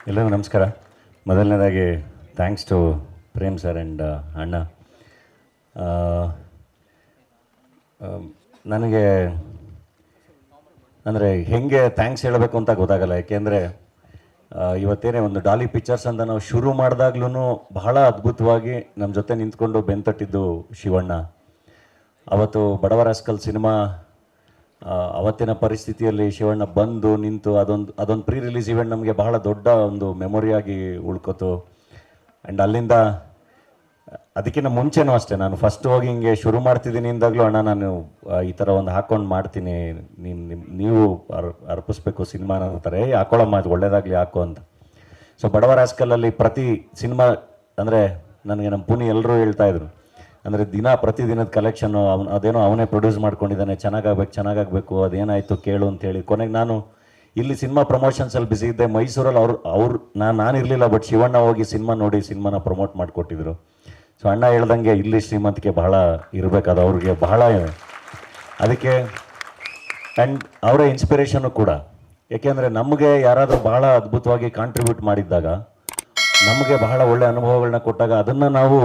ಎಲ್ಲರಿಗೂ ನಮಸ್ಕಾರ. ಮೊದಲನೇದಾಗಿ thanks to Prem sir and ಅಣ್ಣ. ನನಗೆ ಅಂದರೆ ಹೇಗೆ ಥ್ಯಾಂಕ್ಸ್ ಹೇಳಬೇಕು ಅಂತ ಗೊತ್ತಾಗಲ್ಲ. ಯಾಕೆಂದರೆ ಇವತ್ತೇನೇ ಒಂದು ಡಾಲಿ ಪಿಕ್ಚರ್ಸ್ ಅಂತ ನಾವು ಶುರು ಮಾಡಿದಾಗ್ಲೂ ಬಹಳ ಅದ್ಭುತವಾಗಿ ನಮ್ಮ ಜೊತೆ ನಿಂತ್ಕೊಂಡು ಬೆಂತಟ್ಟಿದ್ದು ಶಿವಣ್ಣ. ಅವತ್ತು ಬಡವರಾಸ್ಕಲ್ ಸಿನಿಮಾ ಅವತ್ತಿನ ಪರಿಸ್ಥಿತಿಯಲ್ಲಿ ಶಿವಣ್ಣ ಬಂದು ನಿಂತು ಅದೊಂದು ಪ್ರೀ ರಿಲೀಸ್ ಇವೆಂಟ್ ನಮಗೆ ಬಹಳ ದೊಡ್ಡ ಒಂದು ಮೆಮೊರಿಯಾಗಿ ಉಳ್ಕೋತು. ಆ್ಯಂಡ್ ಅಲ್ಲಿಂದ ಅದಕ್ಕಿಂತ ಮುಂಚೆನೂ ಅಷ್ಟೇ, ನಾನು ಫಸ್ಟ್ ಹೋಗಿ ಹಿಂಗೆ ಶುರು ಮಾಡ್ತಿದ್ದೀನಿ ಅಂದಾಗಲೂ ಅಣ್ಣ ನಾನು ಈ ಥರ ಒಂದು ಹಾಕ್ಕೊಂಡು ಮಾಡ್ತೀನಿ, ನೀವು ಅರ್ಪಿಸ್ಬೇಕು ಸಿನಿಮಾನ ಅಂತಾರೆ, ಹಾಕೊಳ್ಳಮ್ಮ ಅದು ಒಳ್ಳೇದಾಗಲಿ ಹಾಕೋ ಅಂತ. ಸೊ ಬಡವರಾಸ್ಕಲಲ್ಲಿ ಪ್ರತಿ ಸಿನಿಮಾ ಅಂದರೆ ನನಗೆ ನಮ್ಮ ಪುನಿ ಎಲ್ಲರೂ ಹೇಳ್ತಾಯಿದ್ರು, ಅಂದರೆ ಪ್ರತಿದಿನದ ಕಲೆಕ್ಷನ್ನು ಅದೇನೋ ಅವನೇ ಪ್ರೊಡ್ಯೂಸ್ ಮಾಡ್ಕೊಂಡಿದ್ದಾನೆ, ಚೆನ್ನಾಗಾಗಬೇಕು ಅದೇನಾಯಿತು ಕೇಳು ಅಂತೇಳಿ. ಕೊನೆಗೆ ನಾನು ಇಲ್ಲಿ ಸಿನಿಮಾ ಪ್ರಮೋಷನ್ಸಲ್ಲಿ ಬಿಸಿ ಇದ್ದೆ. ಮೈಸೂರಲ್ಲಿ ನಾನು ಇರಲಿಲ್ಲ, ಬಟ್ ಶಿವಣ್ಣ ಹೋಗಿ ಸಿನಿಮಾ ನೋಡಿ ಸಿನಿಮಾನ ಪ್ರಮೋಟ್ ಮಾಡಿಕೊಟ್ಟಿದ್ರು. ಸೊ ಅಣ್ಣ ಹೇಳ್ದಂಗೆ ಇಲ್ಲಿ ಶ್ರೀಮಂತಿಕೆ ಬಹಳ ಇರಬೇಕದು ಅವ್ರಿಗೆ ಬಹಳ. ಅದಕ್ಕೆ ಆ್ಯಂಡ್ ಅವರೇ ಇನ್ಸ್ಪಿರೇಷನ್ನು ಕೂಡ. ಏಕೆಂದರೆ ನಮಗೆ ಯಾರಾದರೂ ಬಹಳ ಅದ್ಭುತವಾಗಿ ಕಾಂಟ್ರಿಬ್ಯೂಟ್ ಮಾಡಿದ್ದಾಗ, ನಮಗೆ ಬಹಳ ಒಳ್ಳೆ ಅನುಭವಗಳನ್ನ ಕೊಟ್ಟಾಗ ಅದನ್ನು ನಾವು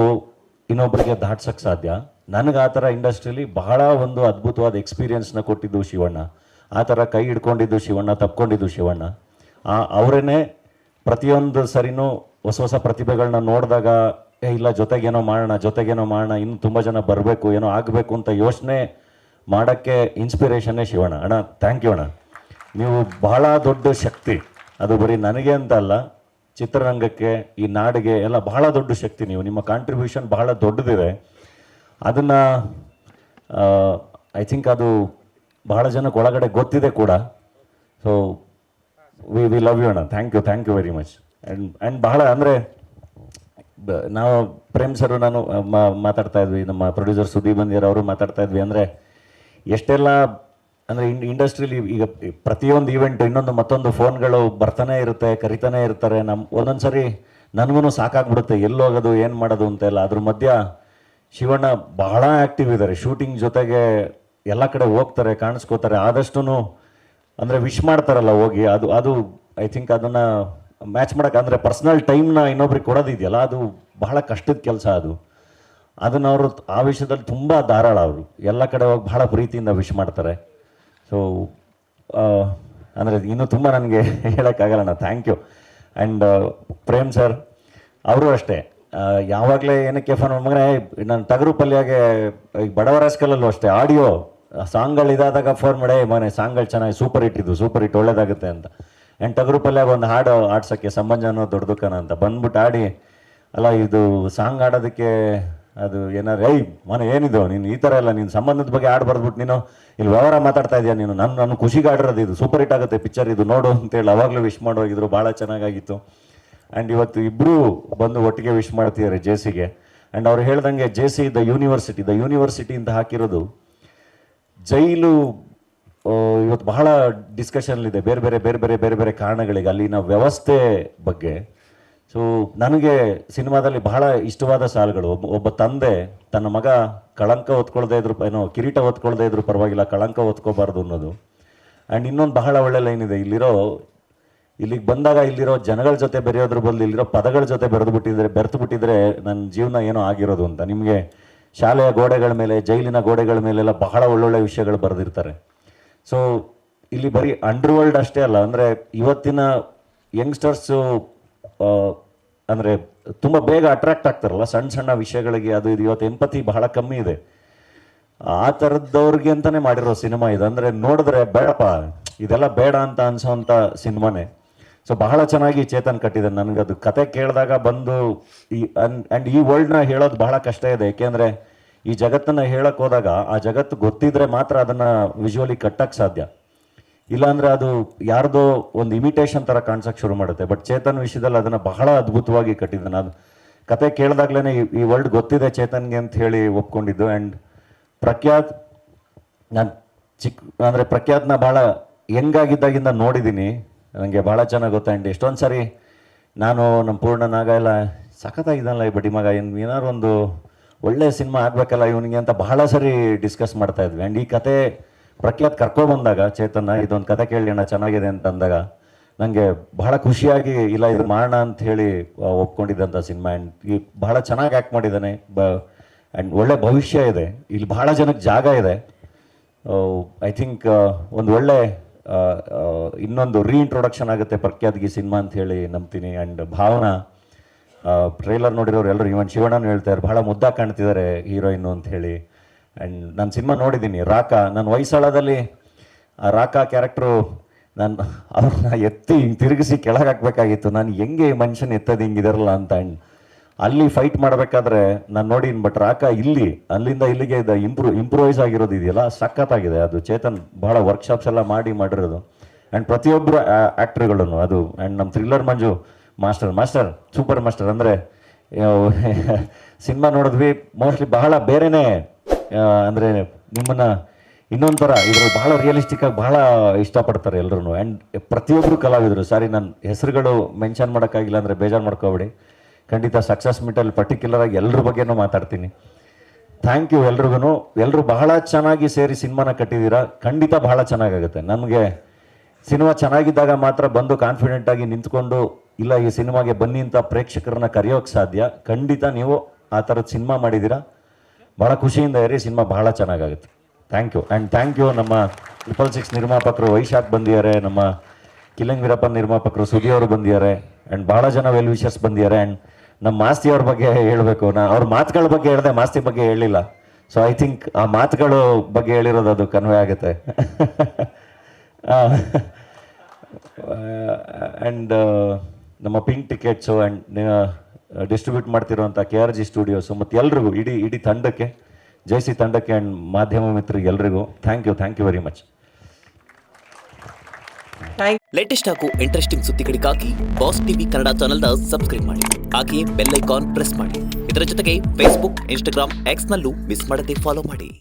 ಇನ್ನೊಬ್ಬರಿಗೆ ದಾಟ್ಸೋಕ್ಕೆ ಸಾಧ್ಯ. ನನಗೆ ಆ ಥರ ಇಂಡಸ್ಟ್ರಿಯಲ್ಲಿ ಬಹಳ ಒಂದು ಅದ್ಭುತವಾದ ಎಕ್ಸ್ಪೀರಿಯನ್ಸ್ನ ಕೊಟ್ಟಿದ್ದು ಶಿವಣ್ಣ. ಆ ಥರ ಕೈ ಹಿಡ್ಕೊಂಡಿದ್ದು ಶಿವಣ್ಣ, ತಪ್ಕೊಂಡಿದ್ದು ಶಿವಣ್ಣ. ಅವರೇ ಪ್ರತಿಯೊಂದು ಸರಿನೂ ಹೊಸ ಪ್ರತಿಭೆಗಳನ್ನ ನೋಡಿದಾಗ ಇಲ್ಲ ಜೊತೆಗೇನೋ ಮಾಡೋಣ, ಇನ್ನೂ ತುಂಬ ಜನ ಬರಬೇಕು, ಏನೋ ಆಗಬೇಕು ಅಂತ ಯೋಚನೆ ಮಾಡೋಕ್ಕೆ ಇನ್ಸ್ಪಿರೇಷನ್ನೇ ಶಿವಣ್ಣ. ಅಣ್ಣ ಥ್ಯಾಂಕ್ ಯು ಅಣ್ಣ. ನೀವು ಬಹಳ ದೊಡ್ಡ ಶಕ್ತಿ. ಅದು ಬರೀ ನನಗೆ ಅಂತ ಅಲ್ಲ, ಚಿತ್ರರಂಗಕ್ಕೆ, ಈ ನಾಡಿಗೆ ಎಲ್ಲ ಬಹಳ ದೊಡ್ಡ ಶಕ್ತಿ. ನಿಮ್ಮ ಕಾಂಟ್ರಿಬ್ಯೂಷನ್ ಬಹಳ ದೊಡ್ಡದಿದೆ. ಅದನ್ನು ಐ ಥಿಂಕ್ ಅದು ಬಹಳ ಜನಕ್ಕೆ ಒಳಗಡೆ ಗೊತ್ತಿದೆ ಕೂಡ. ಸೊ ವಿ ಲವ್ ಯು ಅಣ್ಣ. Thank you very much. And ಬಹಳ ಅಂದರೆ ನಾವು ಪ್ರೇಮ್ ಸರು ನಾನು ಮಾತಾಡ್ತಾ ಇದ್ವಿ, ನಮ್ಮ ಪ್ರೊಡ್ಯೂಸರ್ ಸುದೀಪ್ ಬಂದಿಯರ್ ಅವರು ಮಾತಾಡ್ತಾ ಇದ್ವಿ. ಅಂದರೆ ಎಷ್ಟೆಲ್ಲ ಅಂದರೆ ಇಂಡಸ್ಟ್ರೀಲಿ ಈಗ ಪ್ರತಿಯೊಂದು ಈವೆಂಟ್ ಇನ್ನೊಂದು ಮತ್ತೊಂದು ಫೋನ್ಗಳು ಬರ್ತಾನೆ ಇರುತ್ತೆ, ಕರಿತಾನೆ ಇರ್ತಾರೆ. ಒಂದೊಂದು ಸರಿ ನನಗೂ ಸಾಕಾಗ್ಬಿಡುತ್ತೆ ಎಲ್ಲೋಗೋದು ಏನು ಮಾಡೋದು ಅಂತೆಲ್ಲ. ಅದ್ರ ಮಧ್ಯ ಶಿವಣ್ಣ ಬಹಳ ಆ್ಯಕ್ಟಿವ್ ಇದ್ದಾರೆ. ಶೂಟಿಂಗ್ ಜೊತೆಗೆ ಎಲ್ಲ ಕಡೆ ಹೋಗ್ತಾರೆ, ಕಾಣಿಸ್ಕೋತಾರೆ. ಆದಷ್ಟು ಅಂದರೆ ವಿಶ್ ಮಾಡ್ತಾರಲ್ಲ ಹೋಗಿ, ಅದು ಐ ಥಿಂಕ್ ಅದನ್ನು ಮ್ಯಾಚ್ ಮಾಡೋಕೆ ಅಂದರೆ ಪರ್ಸ್ನಲ್ ಟೈಮ್ನ ಇನ್ನೊಬ್ರಿಗೆ ಕೊಡೋದಿದೆಯಲ್ಲ, ಅದು ಬಹಳ ಕಷ್ಟದ ಕೆಲಸ. ಅದನ್ನು ಅವರು ಆ ವಿಷಯದಲ್ಲಿ ತುಂಬ ಧಾರಾಳ. ಅವರು ಎಲ್ಲ ಕಡೆ ಹೋಗಿ ಬಹಳ ಪ್ರೀತಿಯಿಂದ ವಿಶ್ ಮಾಡ್ತಾರೆ. ಸೊ ಅಂದರೆ ಇನ್ನೂ ತುಂಬ ನನಗೆ ಹೇಳೋಕ್ಕಾಗಲ್ಲ. Thank you. And Prem sir ಅವರು ಅಷ್ಟೇ, ಯಾವಾಗಲೇ ಏನಕ್ಕೆ ಫೋನ್ ಮಗನೇ ನಾನು ಟಗರು ಪಲ್ಯಾಗೆ ಈಗ ಬಡವರಾಸ್ಕಲಲ್ಲೂ ಅಷ್ಟೇ ಆಡಿಯೋ ಸಾಂಗ್ಗಳು ಇದಾದಾಗ ಫೋನ್ ಮಾಡಿ ಮನೆ ಸಾಂಗ್ಗಳು ಚೆನ್ನಾಗಿ ಸೂಪರ್ ಹಿಟ್ ಒಳ್ಳೇದಾಗುತ್ತೆ ಅಂತ. ಆ್ಯಂಡ್ ಟಗರು ಪಲ್ಯಾಗ ಒಂದು ಹಾಡು ಆಡ್ಸೋಕ್ಕೆ ಸಂಬಂಧನೋ ದೊಡ್ಡದಕ್ಕನ ಅಂತ ಬಂದ್ಬಿಟ್ಟು ಆಡಿ, ಅಲ್ಲ ಇದು ಸಾಂಗ್ ಆಡೋದಕ್ಕೆ ಅದು ಏನಾದ್ರು ಮನೆ ಏನಿದು ನೀನು ಈ ಥರ ಎಲ್ಲ ನೀನು ಸಂಬಂಧದ ಬಗ್ಗೆ ಆಡ್ ಬರ್ದ್ಬಿಟ್ಟು ನೀನು ಇಲ್ಲಿ ವ್ಯವಹಾರ ಮಾತಾಡ್ತಾ ಇದೆಯಾ ನೀನು, ನನ್ನ ಖುಷಿಗೆ ಆಡಿರೋದು ಇದು ಸೂಪರ್ ಹಿಟ್ ಆಗುತ್ತೆ ಪಿಕ್ಚರ್ ಇದು ನೋಡು ಅಂತೇಳಿ ಅವಾಗಲೂ ವಿಶ್ ಮಾಡೋಗಿದ್ರು. ಭಾಳ ಚೆನ್ನಾಗಾಗಿತ್ತು. ಆ್ಯಂಡ್ ಇವತ್ತು ಇಬ್ಬರು ಬಂದು ಒಟ್ಟಿಗೆ ವಿಶ್ ಮಾಡ್ತಿದ್ದಾರೆ ಜೇಸಿಗೆ. ಆ್ಯಂಡ್ ಅವ್ರು ಹೇಳ್ದಂಗೆ ಜೇಸಿ ದ ಯೂನಿವರ್ಸಿಟಿ ಅಂತ ಹಾಕಿರೋದು ಜೈಲು ಇವತ್ತು ಬಹಳ ಡಿಸ್ಕಷನ್ಲಿದೆ ಬೇರೆ ಬೇರೆ ಕಾರಣಗಳಿಗೆ ಅಲ್ಲಿನ ವ್ಯವಸ್ಥೆ ಬಗ್ಗೆ. ಸೊ ನನಗೆ ಸಿನಿಮಾದಲ್ಲಿ ಬಹಳ ಇಷ್ಟವಾದ ಸಾಲುಗಳು, ಒಬ್ಬ ತಂದೆ ತನ್ನ ಮಗ ಕಳಂಕ ಹೊತ್ಕೊಳ್ದೇ ಇದ್ರು ಕಿರೀಟ ಹೊತ್ಕೊಳ್ದೇ ಇದ್ರು ಪರವಾಗಿಲ್ಲ, ಕಳಂಕ ಹೊತ್ಕೋಬಾರ್ದು ಅನ್ನೋದು. ಆ್ಯಂಡ್ ಇನ್ನೊಂದು ಬಹಳ ಒಳ್ಳೆ ಲೈನ್ ಇದೆ, ಇಲ್ಲಿಗೆ ಬಂದಾಗ ಇಲ್ಲಿರೋ ಜನಗಳ ಜೊತೆ ಬೆರೆಯೋದ್ರ ಬದಲು ಇಲ್ಲಿರೋ ಪದಗಳ ಜೊತೆ ಬೆರೆತು ಬಿಟ್ಟಿದ್ರೆ ನನ್ನ ಜೀವನ ಏನೋ ಆಗಿರೋದು ಅಂತ. ನಿಮಗೆ ಶಾಲೆಯ ಗೋಡೆಗಳ ಮೇಲೆ, ಜೈಲಿನ ಗೋಡೆಗಳ ಮೇಲೆಲ್ಲ ಬಹಳ ಒಳ್ಳೊಳ್ಳೆ ವಿಷಯಗಳು ಬರೆದಿರ್ತಾರೆ. ಸೊ ಇಲ್ಲಿ ಬರೀ ಅಂಡರ್ವರ್ಲ್ಡ್ ಅಷ್ಟೇ ಅಲ್ಲ, ಅಂದರೆ ಇವತ್ತಿನ ಯಂಗ್ಸ್ಟರ್ಸು ಅಂದರೆ ತುಂಬ ಬೇಗ ಅಟ್ರಾಕ್ಟ್ ಆಗ್ತಾರಲ್ಲ ಸಣ್ಣ ವಿಷಯಗಳಿಗೆ. ಅದು ಇದು ಇವತ್ತು ಎಂಪತಿ ಬಹಳ ಕಮ್ಮಿ ಇದೆ. ಆ ಥರದವ್ರಿಗೆ ಅಂತಲೇ ಮಾಡಿರೋ ಸಿನಿಮಾ ಇದು. ಅಂದರೆ ನೋಡಿದ್ರೆ ಬೇಡಪ್ಪ ಇದೆಲ್ಲ ಬೇಡ ಅಂತ ಅನ್ಸೋವಂಥ ಸಿನಿಮಾನೇ. ಸೊ ಬಹಳ ಚೆನ್ನಾಗಿ ಚೇತನ್ ಕಟ್ಟಿದ್ದಾನೆ. ನನಗೆ ಅದು ಕತೆ ಕೇಳಿದಾಗ ಬಂದು ಆ್ಯಂಡ್ ಈ ವರ್ಲ್ಡ್ನ ಹೇಳೋದು ಬಹಳ ಕಷ್ಟ ಇದೆ. ಏಕೆಂದರೆ ಈ ಜಗತ್ತನ್ನು ಹೇಳಕ್ಕೆ ಹೋದಾಗ ಆ ಜಗತ್ತು ಗೊತ್ತಿದ್ರೆ ಮಾತ್ರ ಅದನ್ನು ವಿಜುವಲಿ ಕಟ್ಟಕ್ಕೆ ಸಾಧ್ಯ. ಇಲ್ಲಾಂದರೆ ಅದು ಯಾರ್ದೋ ಒಂದು ಇಮಿಟೇಷನ್ ಥರ ಕಾಣಿಸೋಕ್ಕೆ ಶುರು ಮಾಡುತ್ತೆ. ಬಟ್ ಚೇತನ್ ವಿಷಯದಲ್ಲಿ ಅದನ್ನು ಬಹಳ ಅದ್ಭುತವಾಗಿ ಕಟ್ಟಿದ್ದಾನೆ. ಅದು ಕತೆ ಕೇಳಿದಾಗ್ಲೇ ಈ ವರ್ಲ್ಡ್ ಗೊತ್ತಿದೆ ಚೇತನ್ಗೆ ಅಂತ ಹೇಳಿ ಒಪ್ಕೊಂಡಿದ್ದು. ಆ್ಯಂಡ್ ಪ್ರಖ್ಯಾತ್, ನಾನು ಪ್ರಖ್ಯಾತ್ನ ಭಾಳ ಹೆಂಗಾಗಿದ್ದಾಗಿಂದ ನೋಡಿದ್ದೀನಿ, ನನಗೆ ಭಾಳ ಚೆನ್ನಾಗಿ ಗೊತ್ತಾ. ಆ್ಯಂಡ್ ಎಷ್ಟೊಂದು ಸರಿ ನಾನು ನಮ್ಮ ಪೂರ್ಣ ನಾಗ ಎಲ್ಲ ಸಖತ್ತಾಗಿದ್ದಾನಲ್ಲ ಈ ಬಡ್ಡಿ ಮಗ, ಏನಾದ್ರು ಒಂದು ಒಳ್ಳೆಯ ಸಿನಿಮಾ ಆಗಬೇಕಲ್ಲ ಇವನಿಗೆ ಅಂತ ಬಹಳ ಸರಿ ಡಿಸ್ಕಸ್ ಮಾಡ್ತಾಯಿದ್ವಿ. ಆ್ಯಂಡ್ ಈ ಕತೆ ಪ್ರಖ್ಯಾತ್ ಕರ್ಕೊಬಂದಾಗ ಚೇತನ್ನ ಇದೊಂದು ಕತೆ ಕೇಳಿ ಅಣ್ಣ ಚೆನ್ನಾಗಿದೆ ಅಂತ ಅಂದಾಗ ನನಗೆ ಬಹಳ ಖುಷಿಯಾಗಿ ಇಲ್ಲ ಇದು ಮಾಡೋಣ ಅಂತ ಹೇಳಿ ಒಪ್ಕೊಂಡಿದ್ದಂಥ ಸಿನಿಮಾ. ಆ್ಯಂಡ್ ಈ ಬಹಳ ಚೆನ್ನಾಗಿ ಆ್ಯಕ್ಟ್ ಮಾಡಿದ್ದಾನೆ. ಆ್ಯಂಡ್ ಒಳ್ಳೆ ಭವಿಷ್ಯ ಇದೆ, ಇಲ್ಲಿ ಬಹಳ ಜನಕ್ಕೆ ಜಾಗ ಇದೆ. ಐ ಥಿಂಕ್ ಒಂದು ಒಳ್ಳೆ ಇನ್ನೊಂದು ರೀಇಂಟ್ರೊಡಕ್ಷನ್ ಆಗುತ್ತೆ ಪ್ರಖ್ಯಾತಿಗೆ ಸಿನಿಮಾ ಅಂತ ಹೇಳಿ ನಂಬ್ತೀನಿ. ಆ್ಯಂಡ್ ಭಾವನಾ ಟ್ರೈಲರ್ ನೋಡಿರೋರು ಎಲ್ಲರೂ, ಇವನ್ ಶಿವಣ್ಣನೂ ಹೇಳ್ತಾರೆ ಬಹಳ ಮುದ್ದಾಗಿ ಕಾಣ್ತಿದ್ದಾರೆ ಹೀರೋಯಿನ್ನು ಅಂತ ಹೇಳಿ. ಆ್ಯಂಡ್ ನಾನು ಸಿನಿಮಾ ನೋಡಿದ್ದೀನಿ, ರಾಕಾ. ನನ್ನ ಹೊಯ್ಸಳದಲ್ಲಿ ಆ ರಾಕಾ ಕ್ಯಾರೆಕ್ಟ್ರು ನಾನು ಅವ್ರನ್ನ ಎತ್ತಿ ಹಿಂಗೆ ತಿರುಗಿಸಿ ಕೆಳಗೆ ಹಾಕಬೇಕಾಗಿತ್ತು. ನಾನು ಹೆಂಗೆ ಈ ಮನುಷ್ಯನ ಎತ್ತೋದು ಹಿಂಗಿದಾರಲ್ಲ ಅಂತ. ಆ್ಯಂಡ್ ಅಲ್ಲಿ ಫೈಟ್ ಮಾಡಬೇಕಾದ್ರೆ ನಾನು ನೋಡಿನಿ. ಬಟ್ ರಾಕಾ ಇಲ್ಲಿ ಅಲ್ಲಿಂದ ಇಲ್ಲಿಗೆ ಇಂಪ್ರೂವೈಸ್ ಆಗಿರೋದು ಇದೆಯಲ್ಲ, ಸಖತ್ತಾಗಿದೆ ಅದು. ಚೇತನ್ ಬಹಳ ವರ್ಕ್ಶಾಪ್ಸ್ ಎಲ್ಲ ಮಾಡಿರೋದು. ಆ್ಯಂಡ್ ಪ್ರತಿಯೊಬ್ಬರು ಆ್ಯಕ್ಟ್ರುಗಳನ್ನು ಅದು. ಆ್ಯಂಡ್ ನಮ್ಮ ಥ್ರಿಲ್ಲರ್ ಮಂಜು ಮಾಸ್ಟರ್ ಸೂಪರ್ ಮಾಸ್ಟರ್. ಅಂದರೆ ಸಿನಿಮಾ ನೋಡಿದ್ವಿ, ಮೋಸ್ಟ್ಲಿ ಬಹಳ ಬೇರೆನೇ, ಅಂದರೆ ನಿಮ್ಮನ್ನು ಇನ್ನೊಂಥರ ಇದ್ರಲ್ಲಿ ಬಹಳ ರಿಯಲಿಸ್ಟಿಕ್ಕಾಗಿ ಬಹಳ ಇಷ್ಟಪಡ್ತಾರೆ ಎಲ್ಲರೂ. ಆ್ಯಂಡ್ ಪ್ರತಿಯೊಬ್ಬರು ಕಲಾವಿದರು, ಸಾರಿ ನನ್ನ ಹೆಸರುಗಳು ಮೆನ್ಷನ್ ಮಾಡೋಕ್ಕಾಗಿಲ್ಲ ಅಂದರೆ ಬೇಜಾರು ಮಾಡ್ಕೋಬೇಡಿ. ಖಂಡಿತ ಸಕ್ಸಸ್ ಮೀಟಲ್ಲಿ ಪರ್ಟಿಕ್ಯುಲರಾಗಿ ಎಲ್ಲರ ಬಗ್ಗೆನೂ ಮಾತಾಡ್ತೀನಿ. ಥ್ಯಾಂಕ್ ಯು ಎಲ್ರಿಗೂ. ಎಲ್ಲರೂ ಬಹಳ ಚೆನ್ನಾಗಿ ಸೇರಿ ಸಿನಿಮಾನ ಕಟ್ಟಿದ್ದೀರಾ. ಖಂಡಿತ ಬಹಳ ಚೆನ್ನಾಗಾಗುತ್ತೆ. ನಮಗೆ ಸಿನಿಮಾ ಚೆನ್ನಾಗಿದ್ದಾಗ ಮಾತ್ರ ಬಂದು ಕಾನ್ಫಿಡೆಂಟಾಗಿ ನಿಂತ್ಕೊಂಡು ಇಲ್ಲ ಈ ಸಿನಿಮಾಗೆ ಬನ್ನಿ ಅಂತ ಪ್ರೇಕ್ಷಕರನ್ನ ಕರೆಯೋಕ್ಕೆ ಸಾಧ್ಯ. ಖಂಡಿತ ನೀವು ಆ ಥರದ ಸಿನಿಮಾ ಮಾಡಿದ್ದೀರಾ. ಭಾಳ ಖುಷಿಯಿಂದ ಇರಿ, ಸಿನಿಮಾ ಬಹಳ ಚೆನ್ನಾಗಾಗುತ್ತೆ. Thank you. And thank you ನಮ್ಮ 666 ನಿರ್ಮಾಪಕರು ವೈಶಾಖ್ ಬಂದಿದ್ದಾರೆ, ನಮ್ಮ ಕಿಲ್ಲಂಗ್ ವೀರಪ್ಪನ್ ನಿರ್ಮಾಪಕರು ಸುದಿ ಅವರು ಬಂದಿದ್ದಾರೆ. ಆ್ಯಂಡ್ ಭಾಳ ಜನ ವೆಲ್ ವಿಷರ್ಸ್ ಬಂದಿದ್ದಾರೆ. ಆ್ಯಂಡ್ ನಮ್ಮ ಮಾಸ್ತಿ ಅವ್ರ ಬಗ್ಗೆ ಹೇಳಬೇಕು. ಅವ್ರ ಮಾತುಗಳ ಬಗ್ಗೆ ಹೇಳಿದೆ, ಮಾಸ್ತಿ ಬಗ್ಗೆ ಹೇಳಿಲ್ಲ. ಸೊ ಐ ಥಿಂಕ್ ಆ ಮಾತುಗಳು ಬಗ್ಗೆ ಹೇಳಿರೋದು ಅದು ಕನ್ವೆ ಆಗುತ್ತೆ. ಆ್ಯಂಡ್ ನಮ್ಮ ಪಿಂಕ್ ಟಿಕೆಟ್ಸು ಆ್ಯಂಡ್ ಡಿಸ್ಟ್ರಿಬ್ಯೂಟ್ ಮಾಡ್ತಿರೋಂಥ KRG ಸ್ಟುಡಿಯೋಸು ಮತ್ತು ಎಲ್ರಿಗೂ ಇಡೀ ತಂಡಕ್ಕೆ, ಜೈಸಿ ತಂಡಕ್ಕೆ ಆ್ಯಂಡ್ ಮಾಧ್ಯಮ ಮಿತ್ರರಿಗೆ ಎಲ್ರಿಗೂ thank you very much. Latest ಹಾಗೂ ಇಂಟ್ರೆಸ್ಟಿಂಗ್ ಸುದ್ದಿಗಳಿಗಾಗಿ ಬಾಸ್ ಟಿವಿ ಕನ್ನಡ ಚಾನೆಲ್ನ ಸಬ್ಸ್ಕ್ರೈಬ್ ಮಾಡಿ. ಹಾಗೆಯೇ ಬೆಲ್ ಐಕಾನ್ ಪ್ರೆಸ್ ಮಾಡಿ. ಇದರ ಜೊತೆಗೆ ಫೇಸ್ಬುಕ್, ಇನ್ಸ್ಟಾಗ್ರಾಮ್, ಎಕ್ಸ್ನಲ್ಲೂ ಮಿಸ್ ಮಾಡದೆ ಫಾಲೋ ಮಾಡಿ.